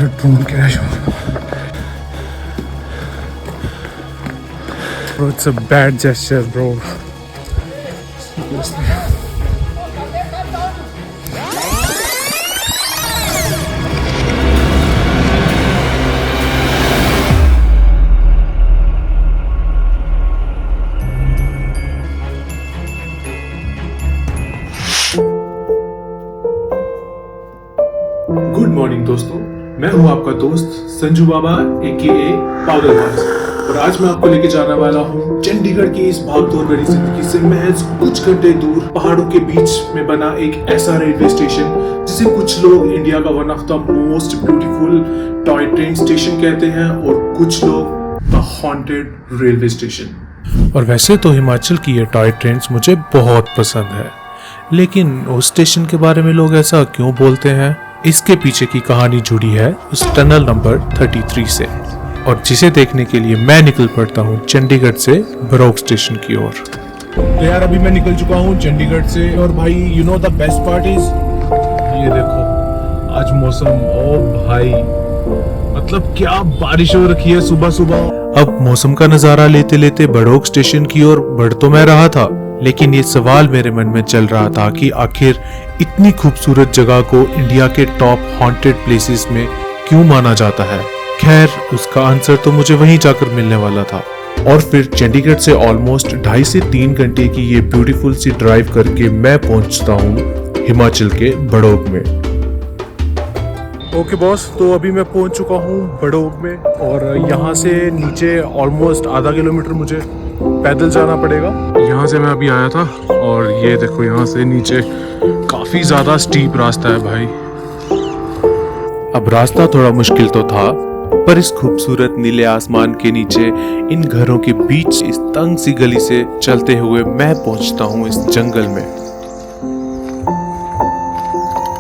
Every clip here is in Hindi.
मेरा ड्रोन क्रैश हो गया। Bro, it's a bad gesture, bro. Seriously. Good morning दोस्तों, मैं हूं आपका दोस्त संजू बाबा AKA पागल बाज, और आज मैं आपको लेके जाने वाला हूं चंडीगढ़ की इस भागदौड़ भरी जिंदगी से महज कुछ घंटे दूर पहाड़ों के बीच में बना एक ऐसा रेलवे स्टेशन जिसे कुछ लोग इंडिया का one of the most beautiful toy train station कहते हैं और कुछ लोग द हॉन्टेड रेलवे स्टेशन। और वैसे तो हिमाचल की ये टॉय ट्रेन्स मुझे बहुत पसंद है, लेकिन उस स्टेशन के बारे में लोग ऐसा क्यों बोलते हैं, इसके पीछे की कहानी जुड़ी है उस टनल नंबर 33 से, और जिसे देखने के लिए मैं निकल पड़ता हूँ चंडीगढ़ से बरोग स्टेशन की ओर। तो यार अभी मैं निकल चुका हूँ चंडीगढ़ से, और भाई you know the best part is ये देखो आज मौसम, ओ भाई मतलब क्या बारिश हो रखी है सुबह सुबह। अब मौसम का नजारा लेते लेते बरोग स्टेशन की ओर बढ़ तो मैं रहा था, लेकिन ये सवाल मेरे मन में चल रहा था कि आखिर इतनी खूबसूरत जगह को इंडिया के टॉप हॉन्टेड प्लेसेस में क्यों माना जाता है। खैर उसका आंसर तो मुझे वहीं जाकर मिलने वाला था, और फिर चंडीगढ़ से ऑलमोस्ट 2.5 से 3 घंटे की ये ब्यूटीफुल सी ड्राइव करके मैं पहुंचता हूँ हिमाचल के बड़ोग में। ओके बॉस, तो अभी मैं पहुंच चुका हूँ बड़ोग में, और यहाँ से नीचे ऑलमोस्ट आधा किलोमीटर मुझे पैदल जाना पड़ेगा। यहाँ से मैं अभी आया था, और ये देखो यहाँ से नीचे काफी ज्यादा स्टीप रास्ता है भाई। अब रास्ता थोड़ा मुश्किल तो था, पर इस खूबसूरत नीले आसमान के नीचे इन घरों के बीच इस तंग सी गली से चलते हुए मैं पहुंचता हूं इस जंगल में।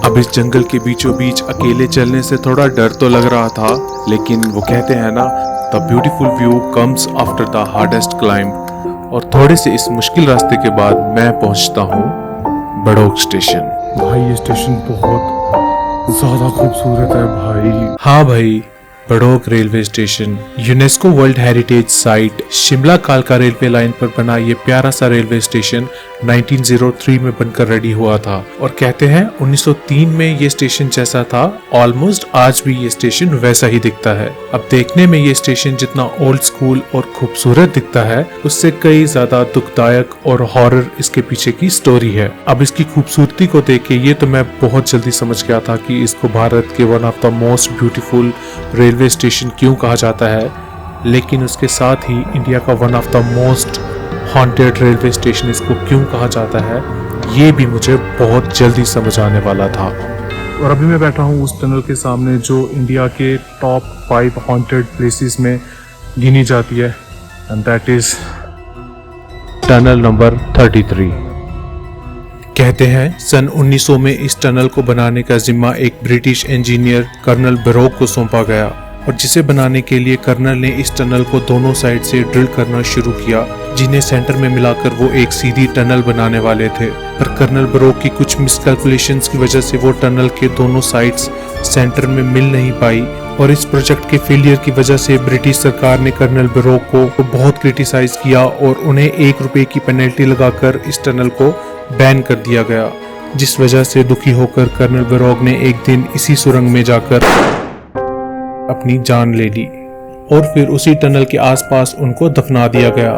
अब इस जंगल के बीचों बीच अकेले चलने से थोड़ा डर तो लग रहा था, लेकिन वो कहते हैं ना, the beautiful view comes after the hardest climb, और थोड़े से इस मुश्किल रास्ते के बाद मैं पहुंचता हूँ बड़ोग स्टेशन। भाई ये स्टेशन बहुत ज्यादा खूबसूरत है भाई। हाँ भाई, Barog railway station UNESCO world heritage site Shimla कालका रेलवे लाइन पर बना ये प्यारा सा रेलवे स्टेशन 1903 में बनकर रेडी हुआ था, और कहते हैं 1903 में ये स्टेशन जैसा था ऑलमोस्ट आज भी ये स्टेशन वैसा ही दिखता है। अब देखने में ये स्टेशन जितना ओल्ड स्कूल और खूबसूरत दिखता है, उससे कई ज्यादा दुखदायक और हॉरर इसके पीछे की स्टोरी है। अब इसकी खूबसूरती को देख के ये तो मैं बहुत जल्दी समझ गया था कि इसको भारत के one of the most beautiful railway station क्यों कहा जाता है, लेकिन उसके साथ ही इंडिया का one of the most haunted railway station इसको क्यों कहा जाता है, ये भी मुझे बहुत जल्दी समझ आने वाला था। और अभी मैं बैठा हूँ उस टनल के सामने जो इंडिया के टॉप 5 हॉन्टेड प्लेसेस में गिनी जाती है, and that is tunnel number 33। कहते हैं सन 1900 में इस टनल को बनाने का जिम्मा एक ब्रिटिश इंजीनियर कर्नल बरोग को सौंपा गया, और जिसे बनाने के लिए कर्नल ने इस टनल को दोनों साइड से ड्रिल करना शुरू किया, जिन्हें सेंटर में मिलाकर वो एक सीधी टनल बनाने वाले थे। पर कर्नल बरोग की कुछ मिसकैलकुलेशंस की वजह से वो टनल के दोनों साइड्स सेंटर में मिल नहीं पाई, और इस प्रोजेक्ट के फेलियर की वजह से ब्रिटिश सरकार ने कर्नल बरोग को बहुत क्रिटिसाइज किया, और उन्हें 1 रुपए की पेनल्टी लगाकर इस टनल को बैन कर दिया गया, जिस वजह से दुखी होकर कर्नल बरोग ने एक दिन इसी सुरंग में जाकर अपनी जान ले ली, और फिर उसी टनल के आसपास उनको दफना दिया गया।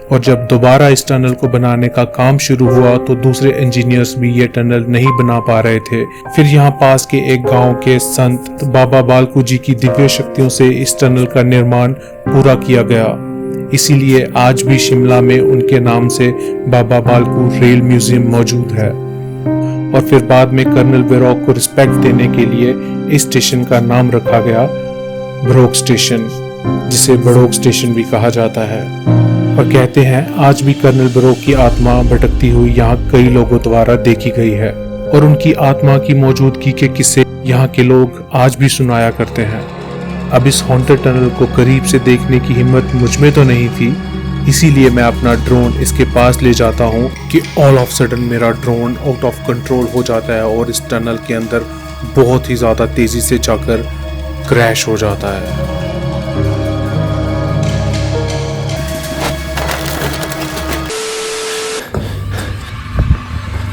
और जब दोबारा इस टनल को बनाने का काम शुरू हुआ तो दूसरे इंजीनियर्स भी ये टनल नहीं बना पा रहे थे। फिर यहाँ पास के एक गांव के संत बाबा बालकू जी की दिव्य शक्तियों से इस टनल का निर्माण पूरा किया गया, इसीलिए आज भी शिमला में उनके नाम से बाबा बालकू रेल म्यूजियम मौजूद है। और फिर बाद में कर्नल बरोग को रिस्पेक्ट देने के लिए इस स्टेशन का नाम रखा गया बरोग स्टेशन, जिसे बड़ोग स्टेशन भी कहा जाता है। और कहते हैं आज भी कर्नल बरोग की आत्मा भटकती हुई यहाँ कई लोगों द्वारा देखी गई है, और उनकी आत्मा की मौजूदगी के किस्से यहाँ के लोग आज भी सुनाया करते हैं। अब इस हॉन्टेड टनल को करीब से देखने की हिम्मत मुझ में तो नहीं थी, इसीलिए मैं अपना ड्रोन इसके पास ले जाता हूँ कि ऑल ऑफ सडन मेरा ड्रोन आउट ऑफ कंट्रोल हो जाता है और इस टनल के अंदर बहुत ही ज़्यादा तेज़ी से जाकर क्रैश हो जाता है।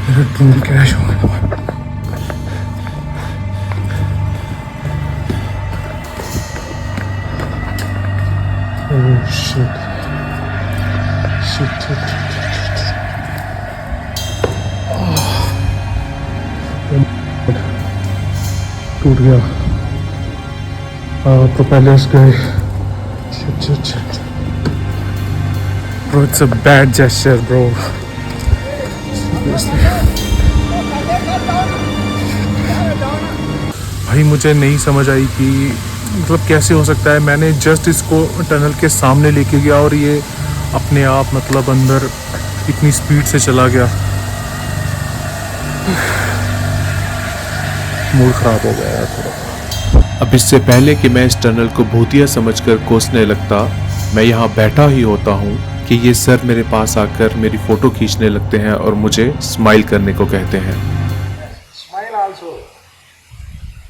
मेरा ड्रोन क्रैश हो गया। ओह शिट शिट शिट टूट गया। प्रोपेलर्स गए। Shit shit shit bro, it's a bad gesture bro. भाई मुझे नहीं समझ आई कि मतलब कैसे हो सकता है। मैंने जस्ट इसको टनल के सामने लेके गया और ये अपने आप मतलब अंदर इतनी स्पीड से चला गया। मूड खराब हो गया यार थोड़ा। अब इससे पहले कि मैं इस टनल को भूतिया समझकर कोसने लगता, मैं यहाँ बैठा ही होता हूँ कि ये सर मेरे पास आकर मेरी फोटो खींचने लगते हैं और मुझे स्माइल करने को कहते हैं। Smile also.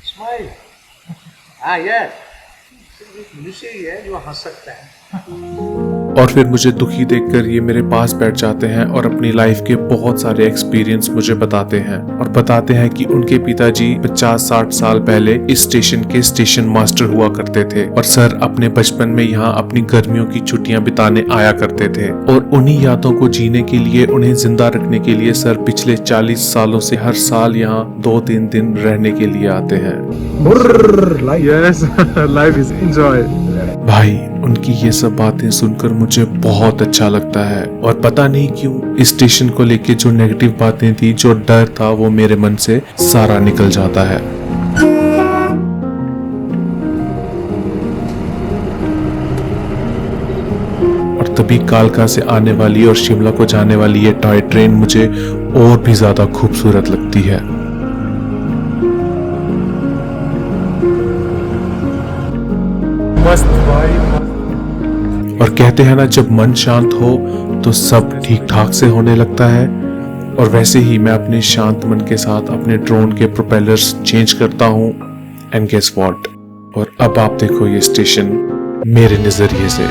Smile. Yes. मनुष्य ही है जो हंस सकता है। और फिर मुझे दुखी देखकर ये मेरे पास बैठ जाते हैं और अपनी लाइफ के बहुत सारे एक्सपीरियंस मुझे बताते हैं और बताते हैं कि उनके पिताजी 50-60 साल पहले इस स्टेशन के स्टेशन मास्टर हुआ करते थे और सर अपने बचपन में यहाँ अपनी गर्मियों की छुट्टियां बिताने आया करते थे और उन्हीं यादों को जीने के लिए, उन्हें जिंदा रखने के लिए सर पिछले 40 सालों से हर साल यहाँ 2-3 दिन रहने के लिए आते हैं। Yes life is enjoy. भाई उनकी ये सब बातें सुनकर मुझे बहुत अच्छा लगता है और पता नहीं क्यों इस स्टेशन को लेके जो नेगेटिव बातें थी, जो डर था, वो मेरे मन से सारा निकल जाता है। और तभी कालका से आने वाली और शिमला को जाने वाली ये टॉय ट्रेन मुझे और भी ज्यादा खूबसूरत लगती है। मस्त भाई। और कहते हैं ना, जब मन शांत हो तो सब ठीक ठाक से होने लगता है। और वैसे ही मैं अपने शांत मन के साथ अपने ड्रोन के प्रोपेलर्स चेंज करता हूँ एंड गेस व्हाट, और अब आप देखो ये स्टेशन मेरे नजरिए से।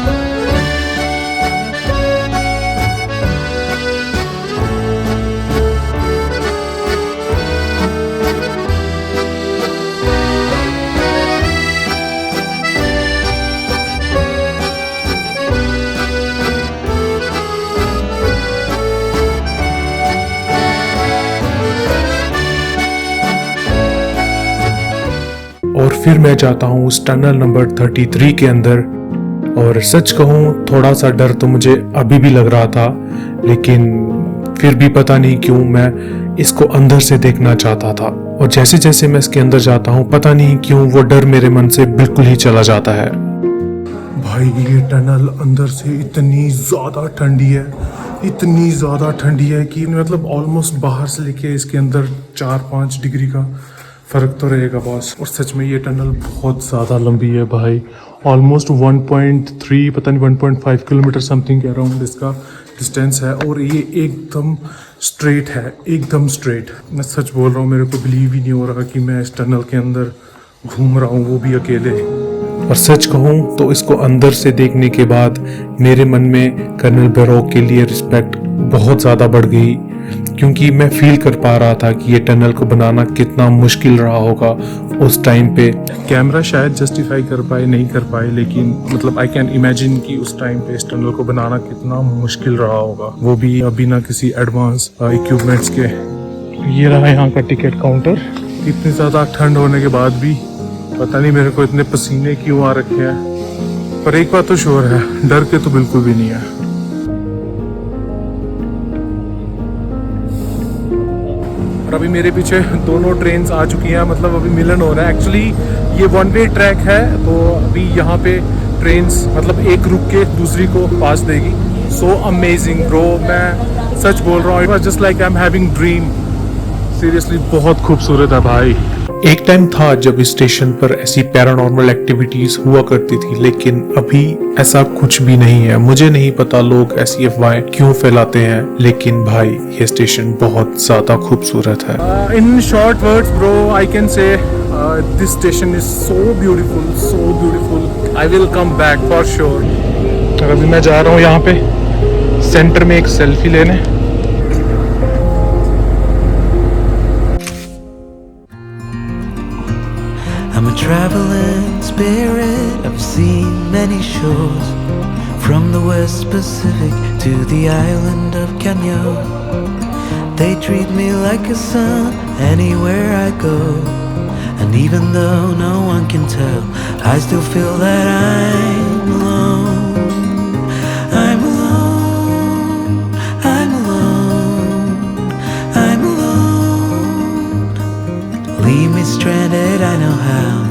और फिर मैं जाता हूँ उस टनल नंबर 33 के अंदर, और सच कहूँ थोड़ा सा डर तो मुझे अभी भी लग रहा था, लेकिन फिर भी पता नहीं क्यों मैं इसको अंदर से देखना चाहता था। और जैसे जैसे मैं इसके अंदर जाता हूँ, पता नहीं क्यों वो डर मेरे मन से बिल्कुल ही चला जाता है। भाई ये टनल अंदर से इतनी ज़्यादा ठंडी है, इतनी ज़्यादा ठंडी है कि मतलब ऑलमोस्ट बाहर से लेके इसके अंदर 4-5 डिग्री का फ़र्क तो रहेगा बॉस। और सच में ये टनल बहुत ज़्यादा लंबी है भाई, ऑलमोस्ट 1.3 पता नहीं 1.5 किलोमीटर समथिंग अराउंड इसका डिस्टेंस है। और ये एकदम स्ट्रेट है, एकदम स्ट्रेट। मैं सच बोल रहा हूँ, मेरे को बिलीव ही नहीं हो रहा कि मैं इस टनल के अंदर घूम रहा हूँ, वो भी अकेले। और सच कहूँ तो इसको अंदर से देखने के बाद मेरे मन में कर्नल बैरोक के लिए रिस्पेक्ट बहुत ज़्यादा बढ़ गई, क्योंकि मैं फील कर पा रहा था कि ये टनल को बनाना कितना मुश्किल रहा होगा उस टाइम पे। कैमरा शायद जस्टिफाई कर पाए नहीं कर पाए, लेकिन मतलब आई कैन इमेजिन कि उस टाइम पे इस टनल को बनाना कितना मुश्किल रहा होगा, वो भी बिना किसी एडवांस इक्विपमेंट्स के। ये रहा यहाँ का टिकट काउंटर। इतनी ज़्यादा ठंड होने के बाद भी पता नहीं मेरे को इतने पसीने क्यों आ रखे हैं, पर एक बात तो श्योर है, डर के तो बिल्कुल भी नहीं है। और अभी मेरे पीछे दोनों ट्रेन्स आ चुकी हैं, मतलब अभी मिलन हो रहा है। एक्चुअली ये 1 वे ट्रैक है, तो अभी यहाँ पे ट्रेन्स मतलब एक रुक के दूसरी को पास देगी। सो अमेजिंग ब्रो, मैं सच बोल रहा हूँ, it was just like I am having dream. Seriously बहुत खूबसूरत है भाई। एक टाइम था जब इस स्टेशन पर ऐसी पैरानॉर्मल एक्टिविटीज हुआ करती थी, लेकिन अभी ऐसा कुछ भी नहीं है। मुझे नहीं पता लोग ऐसी अफवाहें क्यों फैलाते हैं, लेकिन भाई ये स्टेशन बहुत ज्यादा खूबसूरत है। In short words, bro, I can say this station is so beautiful, so beautiful. I will come back for sure. और अभी मैं जा रहा हूँ यहाँ पे सेंटर में एक सेल्फी लेने। I'm a traveling spirit, I've seen many shores, from the West Pacific to the island of Kenya. They treat me like a son anywhere I go, and even though no one can tell, I still feel that I'm alone. I'm alone, I'm alone, I'm alone. Leave me stranded, I know how.